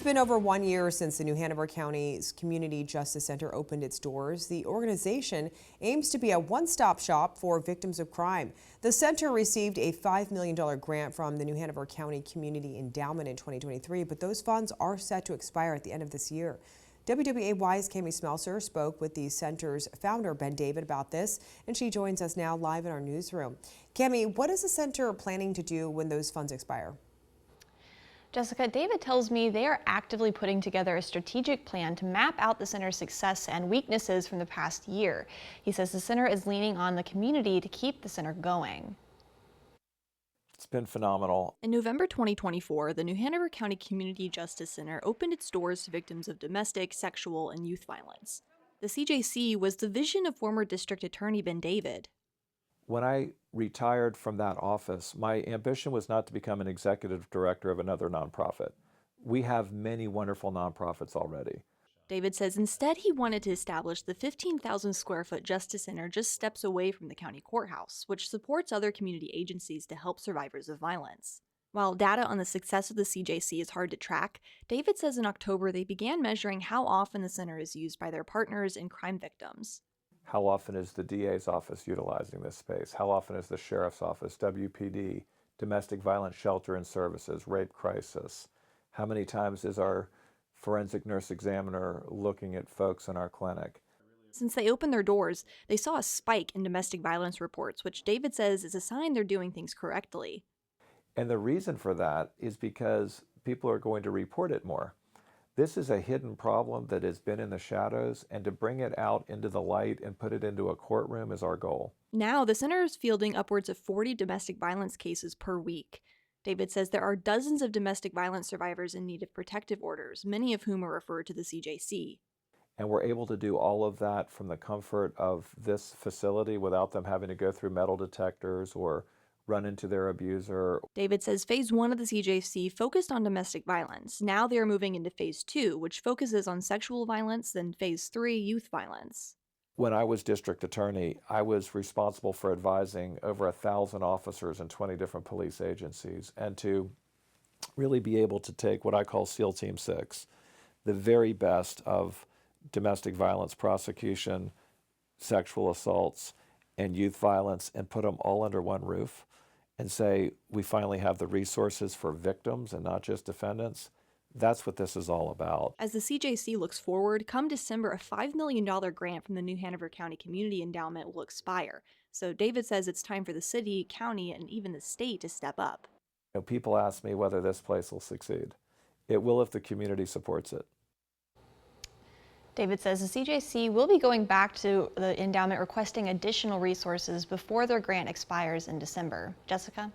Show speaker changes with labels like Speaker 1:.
Speaker 1: It's been over 1 year since the New Hanover County's Community Justice Center opened its doors. The organization aims to be a one-stop shop for victims of crime. The center received a $5 million grant from the New Hanover County Community Endowment in 2023, but those funds are set to expire at the end of this year. WWAY's Cami Smelser spoke with the center's founder, Ben David, about this, and she joins us now live in our newsroom. Cami, what is the center planning to do when those funds expire?
Speaker 2: Jessica, David tells me they are actively putting together a strategic plan to map out the center's success and weaknesses from the past year. He says the center is leaning on the community to keep the center going.
Speaker 3: It's been phenomenal.
Speaker 2: In November 2024, the New Hanover County Community Justice Center opened its doors to victims of domestic, sexual, and youth violence. The CJC was the vision of former District Attorney Ben David.
Speaker 3: When I retired from that office, my ambition was not to become an executive director of another nonprofit. We have many wonderful nonprofits already.
Speaker 2: David says instead he wanted to establish the 15,000 square foot Justice Center just steps away from the county courthouse, which supports other community agencies to help survivors of violence. While data on the success of the CJC is hard to track, David says in October they began measuring how often the center is used by their partners and crime victims.
Speaker 3: How often is the DA's office utilizing this space? How often is the Sheriff's Office, WPD, Domestic Violence Shelter and Services, Rape Crisis? How many times is our forensic nurse examiner looking at folks in our clinic?
Speaker 2: Since they opened their doors, they saw a spike in domestic violence reports, which David says is a sign they're doing things correctly.
Speaker 3: And the reason for that is because people are going to report it more. This is a hidden problem that has been in the shadows, and to bring it out into the light and put it into a courtroom is our goal.
Speaker 2: Now, the center is fielding upwards of 40 domestic violence cases per week. David says there are dozens of domestic violence survivors in need of protective orders, many of whom are referred to the CJC.
Speaker 3: And we're able to do all of that from the comfort of this facility without them having to go through metal detectors or run into their abuser.
Speaker 2: David says phase 1 of the CJC focused on domestic violence. Now they are moving into phase 2, which focuses on sexual violence, then phase 3, youth violence.
Speaker 3: When I was district attorney, I was responsible for advising over 1,000 officers in 20 different police agencies, and to really be able to take what I call SEAL Team 6, the very best of domestic violence prosecution, sexual assaults, and youth violence, and put them all under one roof and say, we finally have the resources for victims and not just defendants. That's what this is all about.
Speaker 2: As the CJC looks forward, come December, a $5 million grant from the New Hanover County Community Endowment will expire. So David says it's time for the city, county, and even the state to step up.
Speaker 3: You know, people ask me whether this place will succeed. It will if the community supports it.
Speaker 2: David says the CJC will be going back to the endowment requesting additional resources before their grant expires in December. Jessica?